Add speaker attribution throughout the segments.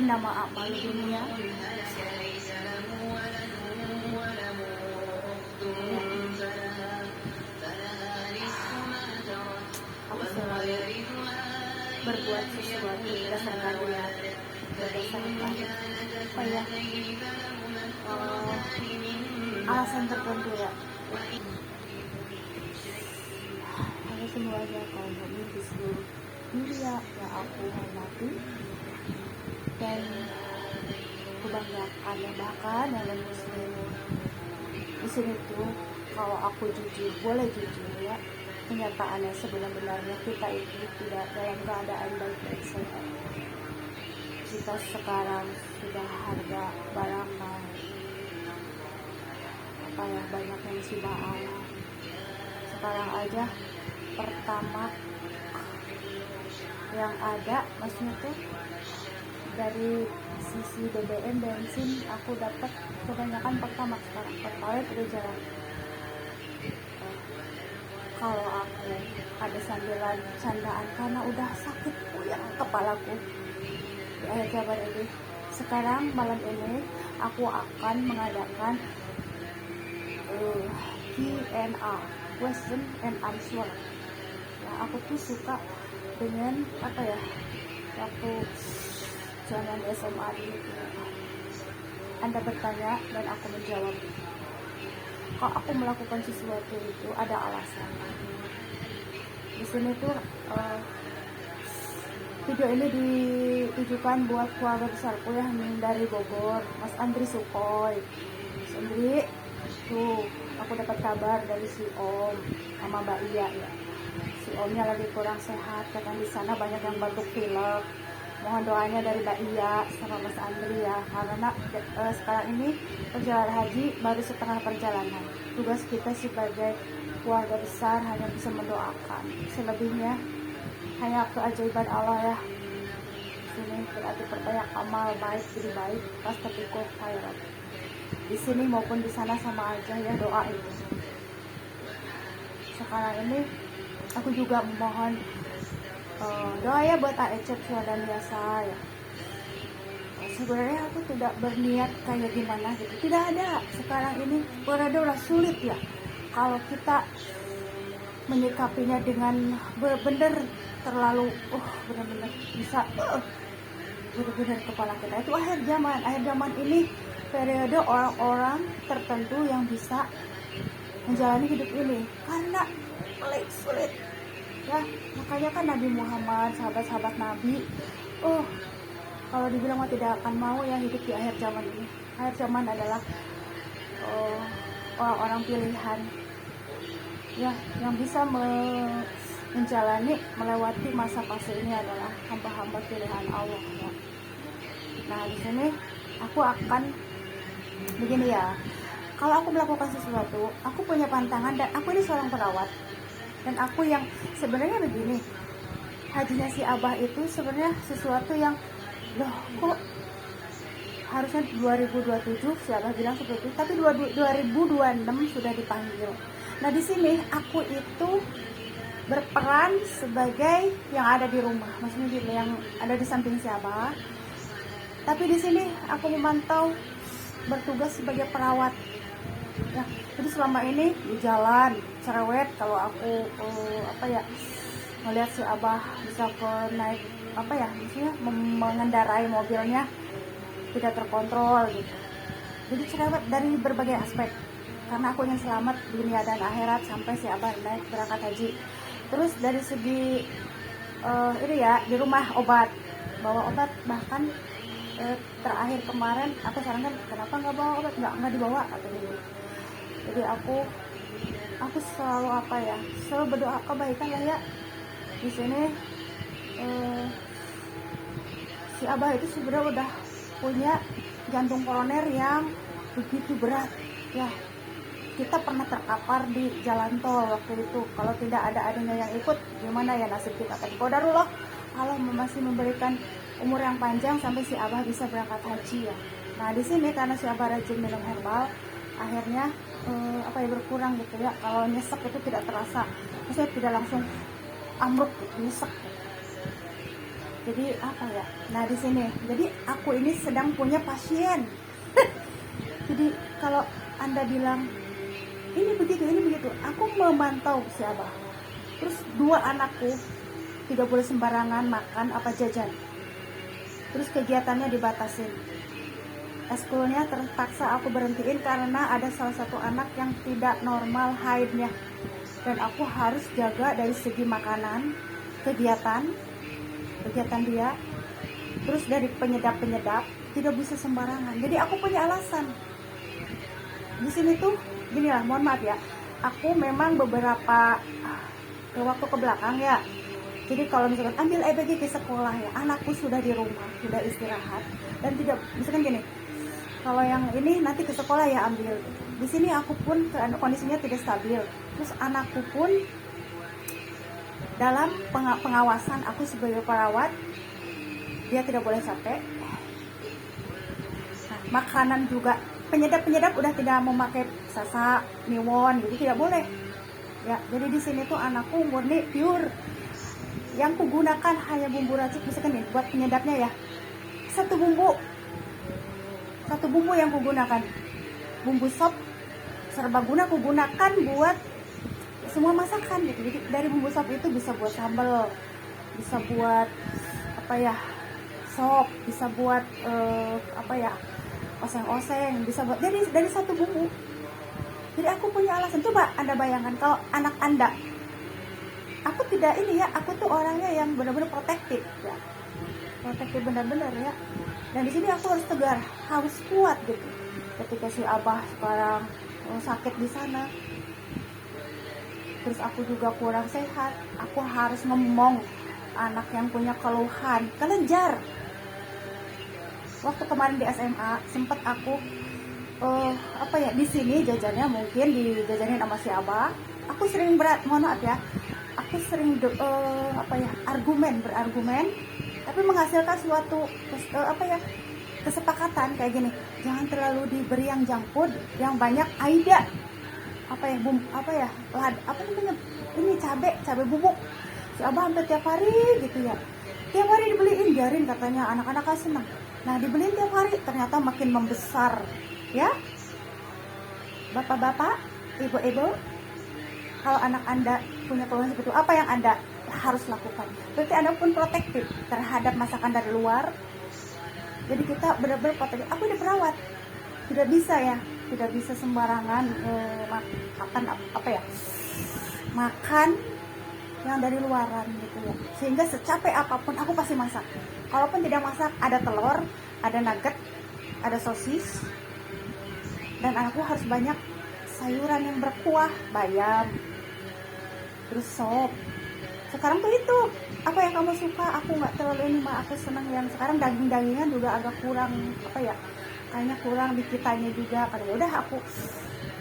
Speaker 1: Nama amal dunia aku selalu berbuat sesuatu berdasarkan apa ya, alasan tertentu ya. Halo semuanya, kaum mukmin di seluruh dunia yang aku hormati dan kebanggaan ya, bahkan dalam muslim di sini tuh kalau aku jujur, boleh jujur ya, kenyataannya sebenarnya kita itu tidak dalam keadaan baik-baik saja. Kita sekarang sudah harga barang apa ya, banyak yang musibah alam. Sekarang aja pertama yang ada, maksudnya tuh dari sisi BBM bensin aku dapat kebanyakan pertama sekarang pertalite udah jalan. Kalau aku ada sambilan candaan karena udah sakit puyeng kepalaku di akhir kabar ini. Sekarang malam ini aku akan mengadakan Q&A, question and answer. Ya, aku tuh suka dengan apa ya, waktu zaman SMA dulu, Anda bertanya dan aku menjawab. Kalau aku melakukan sesuatu itu ada alasan. Di sini tuh video ini ditujukan buat keluarga besarku yang dari Bogor, Mas Andri Sukoy. Mas Andri, tuh aku dapat kabar dari si Om sama Mbak Iya ya. Si Omnya lagi kurang sehat, karena di sana banyak yang batuk pilek. Mohon doanya dari Mbak Iya sama Mas Andri ya, karena sekarang ini perjalanan haji baru setengah perjalanan. Tugas kita sebagai keluarga besar hanya bisa mendoakan. Selebihnya hanya keajaiban Allah ya. Sini berarti perbanyak amal baik jadi baik, fastabiqul khairat. Di sini maupun di sana sama aja ya, doa itu. Sekarang ini aku juga memohon doa ya buat Aecep dan biasa ya. Sebenarnya aku tidak berniat kayak gimana gitu, tidak ada. Sekarang ini berada udah sulit ya kalau kita menyikapinya dengan benar-benar terlalu benar-benar bisa benar-benar kepala kita itu akhir zaman ini periode orang-orang tertentu yang bisa menjalani hidup ini karena sulit ya. Makanya kan Nabi Muhammad, sahabat-sahabat Nabi kalau dibilang mah tidak akan mau ya hidup di akhir zaman ini. Akhir zaman adalah orang-orang pilihan ya, yang bisa menjalani melewati masa fase ini adalah hamba-hamba pilihan Allah ya. Nah di sini aku akan begini ya, kalau aku melakukan sesuatu, aku punya pantangan dan aku ini seorang perawat. Dan aku yang sebenarnya begini, hajinya si Abah itu sebenarnya sesuatu yang loh kok harusnya 2027 si Abah bilang seperti itu, tapi 2026 sudah dipanggil. Nah di sini aku itu berperan sebagai yang ada di rumah, maksudnya yang ada di samping si Abah. Tapi di sini aku memantau, bertugas sebagai perawat. Ya, jadi selama ini di jalan cerewet kalau aku melihat si Abah bisa naik maksudnya mengendarai mobilnya tidak terkontrol gitu. Jadi cerewet dari berbagai aspek karena aku ingin selamat dunia dan akhirat sampai si Abah naik berangkat haji. Terus dari segi ini ya, di rumah bawa obat, bahkan terakhir kemarin aku sarankan kenapa nggak bawa obat, nggak dibawa atau gitu. Jadi aku selalu selalu berdoa kebaikan lah ya. Di sini si Abah itu sebenarnya udah punya jantung koroner yang begitu berat ya. Kita pernah terkapar di jalan tol waktu itu. Kalau tidak ada adanya yang ikut, gimana ya nasib kita? Tapi qadarullah, Allah masih memberikan umur yang panjang sampai si Abah bisa berangkat haji ya. Nah di sini karena si Abah rajin minum herbal, akhirnya berkurang gitu ya. Kalau nyesek itu tidak terasa, maksudnya tidak langsung amruk gitu, nyesek. Jadi apa ya? Nah di sini, jadi aku ini sedang punya pasien. Jadi kalau Anda bilang ini begitu, aku memantau si Abah. Terus 2 anakku tidak boleh sembarangan makan apa jajan. Terus kegiatannya dibatasin. Eskulnya terpaksa aku berhentiin karena ada salah satu anak yang tidak normal haidnya. Dan aku harus jaga dari segi makanan, kegiatan dia. Terus dari penyedap tidak bisa sembarangan. Jadi aku punya alasan. Di sini tuh gini lah, mohon maaf ya. Aku memang beberapa waktu ke belakang ya. Jadi kalau misalkan ambil EBG ke sekolah ya, anakku sudah di rumah, sudah istirahat dan tidak misalkan gini. Kalau yang ini nanti ke sekolah ya ambil. Di sini aku pun kondisinya tidak stabil. Terus anakku pun dalam pengawasan aku sebagai perawat, dia tidak boleh capek. Nah, makanan juga penyedap udah tidak memakai sasa, miwon gitu, tidak boleh. Ya, jadi di sini tuh anakku murni pure. Yang kugunakan hanya bumbu racik, misalkan nih buat penyedapnya ya. Satu bumbu yang kugunakan. Bumbu sop serbaguna kugunakan buat semua masakan gitu. Jadi dari bumbu sop itu bisa buat sambal, bisa buat sop, bisa buat oseng-oseng, bisa buat dari satu bumbu. Jadi aku punya alasan. Coba Anda bayangkan kalau anak Anda, aku tidak aku tuh orangnya yang benar-benar protektif ya, protektif benar-benar ya. Dan di sini aku harus tegar, harus kuat gitu. Ketika si Abah sekarang sakit di sana, terus aku juga kurang sehat, aku harus ngomong anak yang punya keluhan, kelenjar. Waktu kemarin di SMA sempat aku di sini jajannya mungkin dijajanin sama si Abah. Aku sering mohon maaf ya, aku sering berargumen, tapi menghasilkan suatu kesepakatan kayak gini. Jangan terlalu diberi yang junk food, yang banyak aida, ini cabai bubuk. Si Abah hampir tiap hari gitu ya, tiap hari dibeliin, biarin katanya anak-anak kan senang. Nah dibeliin tiap hari, ternyata makin membesar ya. Bapak-bapak, ibu-ibu, kalau anak Anda punya keluhan seperti itu, apa yang Anda harus lakukan? Berarti Anda pun protektif terhadap masakan dari luar. Jadi kita benar-benar protektif. Aku udah perawat, tidak bisa sembarangan makan yang dari luaran gitu ya. Sehingga secapek apapun aku pasti masak. Kalaupun tidak masak, ada telur, ada nugget, ada sosis, dan anakku harus banyak sayuran yang berkuah, bayam, terus sop. Sekarang tuh itu apa yang kamu suka, aku nggak terlalu aku senang yang sekarang daging-dagingan juga agak kurang kayaknya kurang di kitanya juga. Karena udah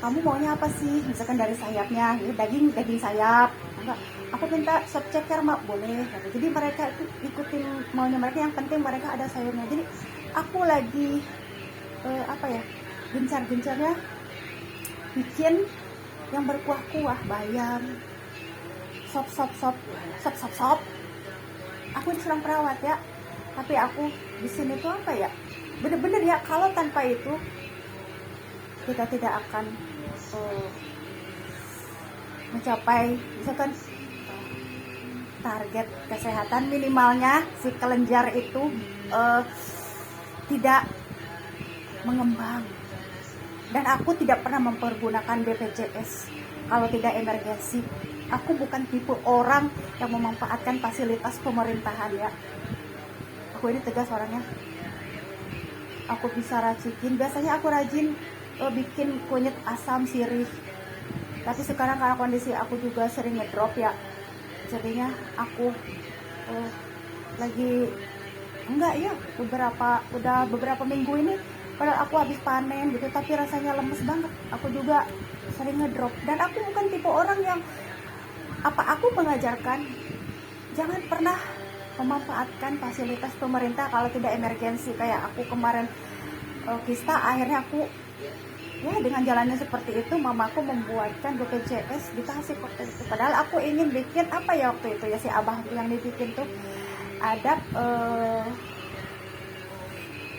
Speaker 1: kamu maunya apa sih, misalkan dari sayapnya, daging sayap, enggak, aku minta sop ceker mak, boleh. Jadi mereka itu ikutin maunya mereka, yang penting mereka ada sayurnya. Jadi aku lagi gencar-gencarnya bikin yang berkuah-kuah, bayam, sop. Aku serang perawat ya, tapi aku di sini tuh bener-bener ya, kalau tanpa itu kita tidak akan mencapai misalkan target kesehatan minimalnya si kelenjar itu tidak mengembang. Dan aku tidak pernah mempergunakan BPJS kalau tidak emergensi. Aku bukan tipe orang yang memanfaatkan fasilitas pemerintahan ya. Aku ini tegas orangnya. Aku bisa racikin. Biasanya aku rajin bikin kunyit asam sirih. Tapi sekarang karena kondisi aku juga sering ngedrop ya, jadinya aku lagi enggak ya, beberapa minggu ini padahal aku habis panen gitu, tapi rasanya lemes banget. Aku juga sering ngedrop, dan aku bukan tipe orang yang aku mengajarkan jangan pernah memanfaatkan fasilitas pemerintah kalau tidak emergensi. Kayak aku kemarin kista, akhirnya aku ya dengan jalannya seperti itu, mamaku membuatkan BPJS di Tasik waktu itu. Padahal aku ingin bikin apa ya waktu itu ya, si abah yang dibikin tuh ada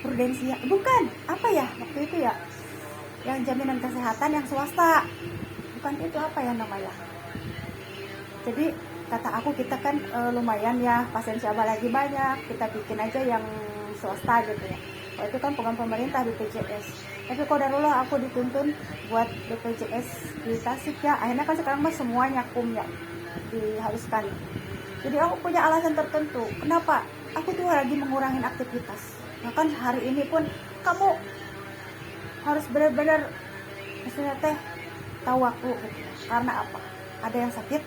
Speaker 1: prudensia, bukan apa ya waktu itu ya, yang jaminan kesehatan yang swasta, bukan itu apa ya namanya. Jadi kata aku, kita kan lumayan ya, pasien siapa lagi banyak, kita bikin aja yang swasta gitu ya. Kalau itu kan program pemerintah BPJS. Tapi kodarullah aku dituntun buat BPJS di Tasik ya. Akhirnya kan sekarang mah semuanya kum ya, diharuskan. Jadi aku punya alasan tertentu. Kenapa? Aku tuh lagi mengurangin aktivitas. Ya kan hari ini pun kamu harus benar-benar maksudnya teh tahu waktu gitu. Karena apa? Ada yang sakit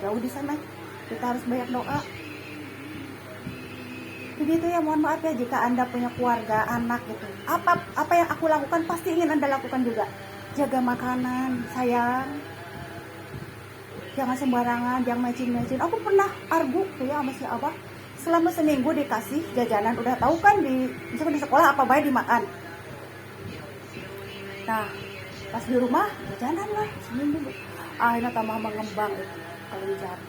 Speaker 1: jauh di sana. Kita harus banyak doa. Begitu ya, mohon maaf ya jika Anda punya keluarga, anak gitu. Apa yang aku lakukan pasti ingin Anda lakukan juga. Jaga makanan, sayang. Jangan sembarangan, jangan macin-macin. Aku pernah argu tuh ya sama si Abah. Selama seminggu dikasih jajanan, udah tahu kan misalkan di sekolah apa baik dimakan. Nah, pas di rumah jajanan lah seminggu. Akhirnya tambah mengembang itu kalau bicara.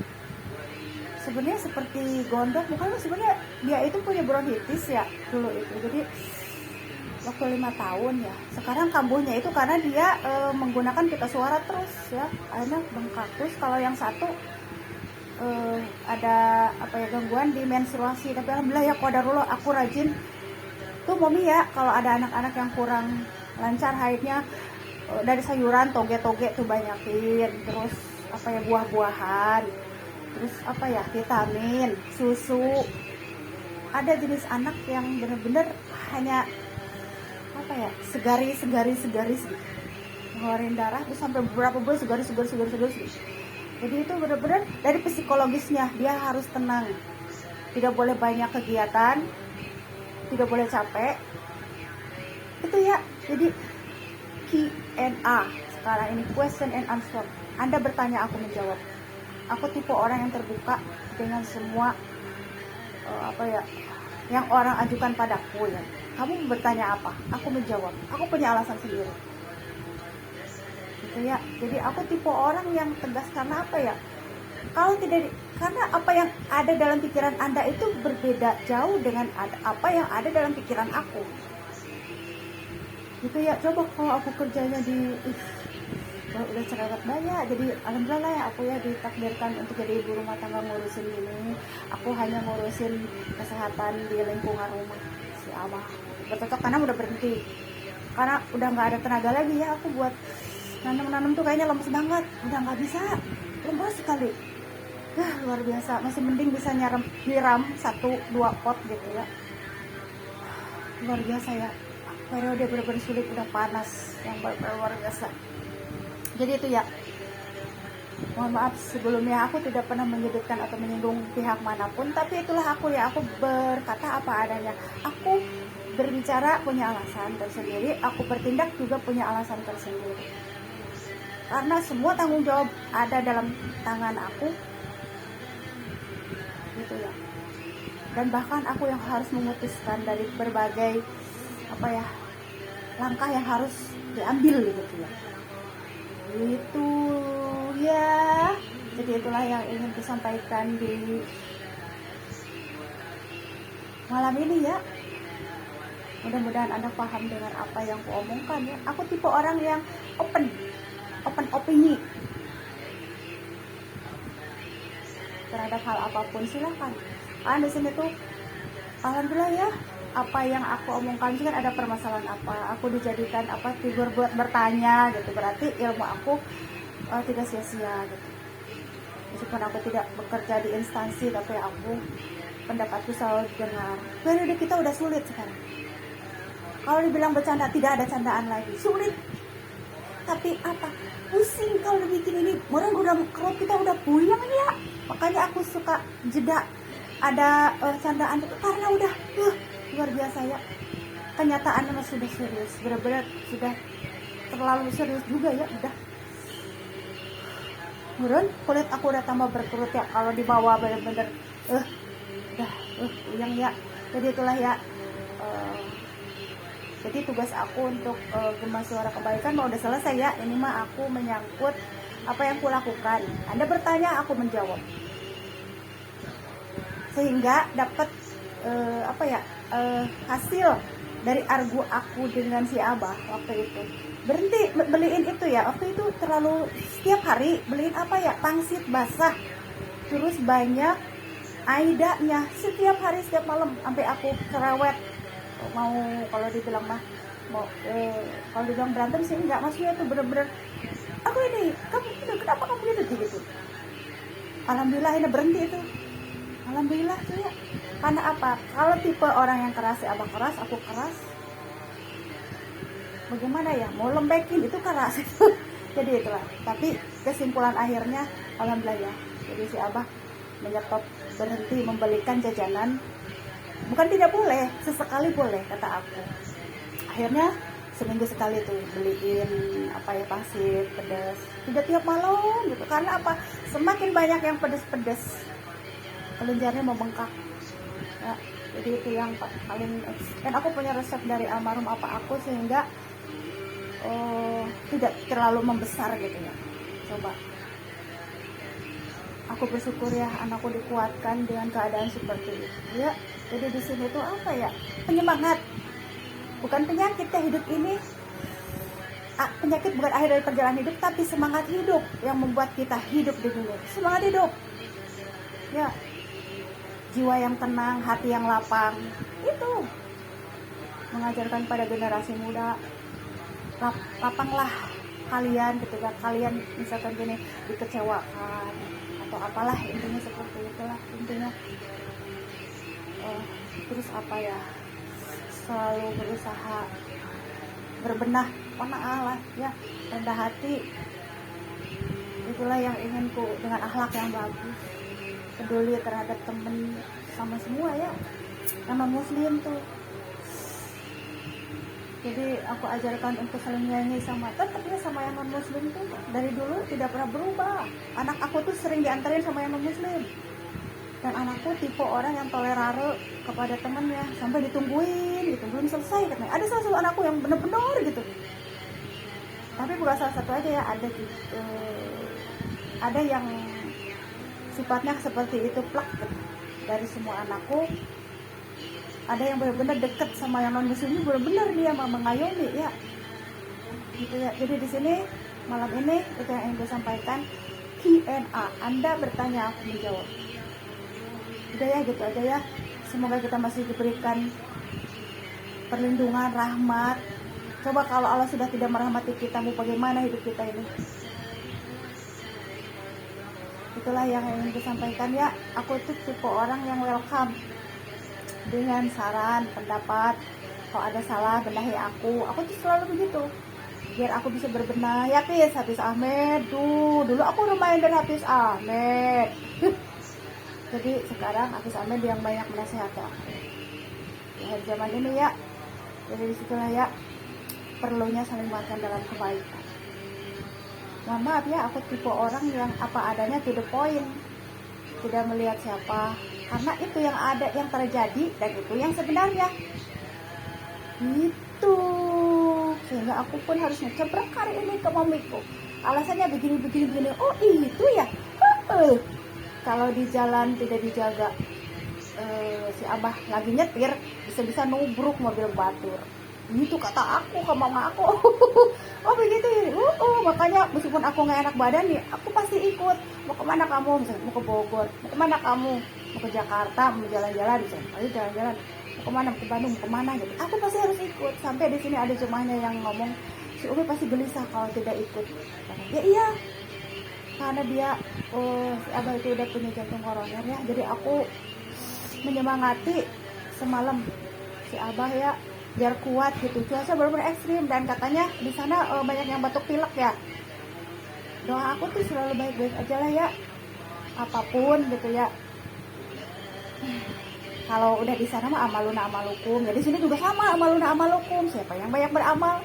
Speaker 1: Sebenarnya seperti gondok, bukan sebenarnya dia itu punya bronkitis ya dulu itu. Jadi waktu 5 tahun ya. Sekarang kambuhnya itu karena dia menggunakan pita suara terus ya. Akhirnya bengkak. Terus kalau yang satu ada apa ya, gangguan di menstruasi. Tapi alhamdulillah ya qadarullah aku rajin tuh mami ya, kalau ada anak-anak yang kurang lancar haidnya, dari sayuran toge-toge tuh banyakin. Terus apa ya, buah-buahan. Terus apa ya, vitamin, susu. Ada jenis anak yang benar-benar hanya apa ya, segaris gitu. Ngeluarin darah terus sampai beberapa bulan segaris gitu. Jadi itu benar-benar dari psikologisnya dia harus tenang. Tidak boleh banyak kegiatan, tidak boleh capek. Itu ya. Jadi Q&A sekarang ini, question and answer. Anda bertanya, aku menjawab. Aku tipe orang yang terbuka dengan semua apa ya yang orang ajukan padaku ya. Kamu bertanya apa? Aku menjawab. Aku punya alasan sendiri. Gitu ya. Jadi aku tipe orang yang tegas karena apa ya? Kalau tidak karena apa yang ada dalam pikiran Anda itu berbeda jauh dengan apa yang ada dalam pikiran aku. Gitu ya. Coba kalau aku kerjanya di udah cerewet banyak, jadi alhamdulillah ya aku ya ditakdirkan untuk jadi ibu rumah tangga ngurusin ini. Aku hanya ngurusin kesehatan di lingkungan rumah si Abah. Bercocok karena udah berhenti, karena udah nggak ada tenaga lagi ya aku buat nanam tuh kayaknya lemes banget, udah nggak bisa, lemes sekali. Luar biasa, masih mending bisa nyiram 1-2 pot gitu ya. Luar biasa ya, periode benar-benar sulit, udah panas yang luar biasa. Jadi itu ya, mohon maaf sebelumnya aku tidak pernah menyudutkan atau menyinggung pihak manapun, tapi itulah aku ya, aku berkata apa adanya. Aku berbicara punya alasan tersendiri, aku bertindak juga punya alasan tersendiri. Karena semua tanggung jawab ada dalam tangan aku. Gitu ya. Dan bahkan aku yang harus memutuskan dari berbagai apa ya, langkah yang harus diambil gitu ya. Itu ya, jadi itulah yang ingin disampaikan di malam ini ya. Mudah-mudahan Anda paham dengan apa yang kuomongkan ya. Aku tipe orang yang open opini terhadap hal apapun, silahkan. Di sini tuh alhamdulillah ya, apa yang aku omongkan kan ada permasalahan apa, aku dijadikan apa figur buat bertanya gitu, berarti ilmu aku tidak sia-sia gitu. Meskipun aku tidak bekerja di instansi, tapi aku pendapatku selalu dengar. Periode kita udah sulit sekarang. Kalau dibilang bercanda, tidak ada candaan lagi, sulit. Tapi apa, pusing kalau bikin ini, orang udah kalau kita udah puyeng ya. Makanya aku suka jeda ada candaan itu karena udah luar biasa ya, kenyataannya sudah serius, benar-benar sudah terlalu serius juga ya. Udah kulit aku udah tambah berkerut ya, kalau dibawa benar-benar udah yang ya. Jadi itulah ya, jadi tugas aku untuk Gema Suara Kebaikan mau udah selesai ya. Ini mah aku menyangkut apa yang kulakukan. Anda bertanya, aku menjawab, sehingga dapat hasil dari argu aku dengan si Abah waktu itu. Berhenti beliin itu ya, waktu itu terlalu setiap hari beliin pangsit basah, terus banyak aidanya setiap hari setiap malam sampai aku cerewet. Mau kalau dibilang mah kalau dibilang berantem sih enggak, maksudnya itu bener-bener aku ini kamu kenapa kamu gitu. Alhamdulillah ini berhenti itu, alhamdulillah tuh ya. Karena apa? Kalau tipe orang yang keras, si Abah keras, aku keras, bagaimana ya, mau lembekin itu keras. Jadi itulah, tapi kesimpulan akhirnya alhamdulillah ya. Jadi si Abah menyetop, berhenti membelikan jajanan. Bukan tidak boleh, sesekali boleh kata aku. Akhirnya seminggu sekali tuh beliin pangsit pedas, tidak tiap malam gitu. Karena apa? Semakin banyak yang pedas-pedas, kelenjarnya membengkak ya. Jadi itu yang paling. Dan aku punya resep dari almarhum apa aku, sehingga tidak terlalu membesar gitu ya. Coba, aku bersyukur ya anakku dikuatkan dengan keadaan seperti itu ya. Jadi di sini tuh penyemangat, bukan penyakit ya. Hidup ini penyakit bukan akhir dari perjalanan hidup, tapi semangat hidup yang membuat kita hidup di dunia. Semangat hidup ya, jiwa yang tenang, hati yang lapang, itu mengajarkan pada generasi muda. Lapanglah kalian ketika kalian misalkan gini dikecewakan atau apalah, intinya seperti itulah intinya. Terus selalu berusaha berbenah, Allah ya, rendah hati. Itulah yang inginku, dengan akhlak yang bagus, peduli terhadap temen sama semua ya, sama muslim tuh. Jadi aku ajarkan untuk saling nyanyi tetapnya sama yang non muslim tuh dari dulu tidak pernah berubah. Anak aku tuh sering diantarin sama yang non muslim, dan anakku tipe orang yang tolerare kepada temennya sampai ditungguin belum selesai katanya. Ada salah satu anakku yang bener-bener gitu, tapi bukan salah satu aja ya, ada yang sifatnya seperti itu plak gitu. Dari semua anakku ada yang benar-benar deket sama yang non muslim, benar-benar dia mau mengayomi ya gitu ya. Jadi di sini malam ini itu yang ingin gue sampaikan, Q&A. Anda bertanya, aku menjawab. Udah ya, gitu aja ya. Semoga kita masih diberikan perlindungan, rahmat. Coba kalau Allah sudah tidak merahmati kita, mau bagaimana hidup kita ini? Itulah yang ingin disampaikan ya. Aku tuh tipe orang yang welcome dengan saran, pendapat. Kalau ada salah, benahi aku tuh selalu begitu, biar aku bisa berbenah ya. Hafiz Ahmed tuh, dulu aku udah main dari Hafiz Ahmed. Jadi sekarang Hafiz Ahmed yang banyak menasihati aku di akhir zaman ini ya. Jadi disitulah ya, perlunya saling makan dalam kebaikan. Mohon maaf ya, aku tipe orang yang apa adanya, to the point, tidak melihat siapa, karena itu yang ada, yang terjadi, dan itu yang sebenarnya itu. Sehingga aku pun harus ngecebrek hari ini ke mamiku, alasannya begini. Oh itu ya, kalau di jalan tidak dijaga, si Abah lagi nyetir bisa-bisa nubruk mobil batur. Itu kata aku ke mama aku. Oh begitu ya. Makanya meskipun aku nggak enak badan nih, aku pasti ikut. Mau kemana kamu? Misalnya mau ke Bogor. Mau kemana kamu? Mau ke Jakarta, mau jalan-jalan, misalnya jalan-jalan. Mau kemana? Mau ke Bandung, mau kemana gitu. Aku pasti harus ikut. Sampai di sini ada jemaahnya yang ngomong, si Umi pasti gelisah kalau tidak ikut. Ya iya, karena dia si Abah itu udah punya jantung koroner ya. Jadi aku menyemangati semalam si Abah ya, biar kuat gitu. Cuaca benar-benar ekstrim, dan katanya di sana banyak yang batuk pilek ya. Doa aku tuh selalu baik-baik aja lah ya, apapun gitu ya. Kalau udah di sana mah amaluna amalukum, ya di sini juga sama, amaluna amalukum. Siapa yang banyak beramal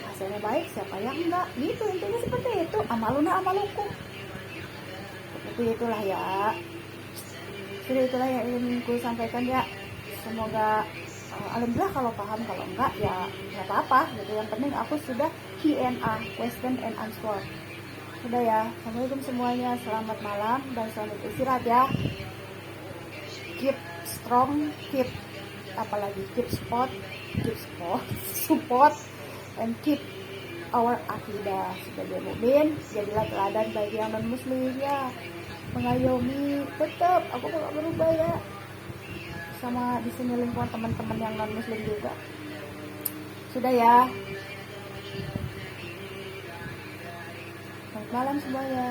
Speaker 1: hasilnya baik, siapa yang enggak, gitu intinya seperti itu, amaluna amalukum. Seperti itulah ya. Jadi itulah yang ingin gue sampaikan ya. Semoga alhamdulillah kalau paham, kalau enggak ya nggak apa-apa gitu. Yang penting aku sudah Q&A, question and answer. Sudah ya. Assalamualaikum semuanya, selamat malam dan selamat istirahat ya. Keep strong, keep support and keep our akidah sebagai mukmin. Jadilah teladan bagi yang non muslim ya, mengayomi. Tetap aku gak berubah ya, sama di sini lingkungan teman-teman yang non muslim juga. Sudah ya, selamat malam semuanya.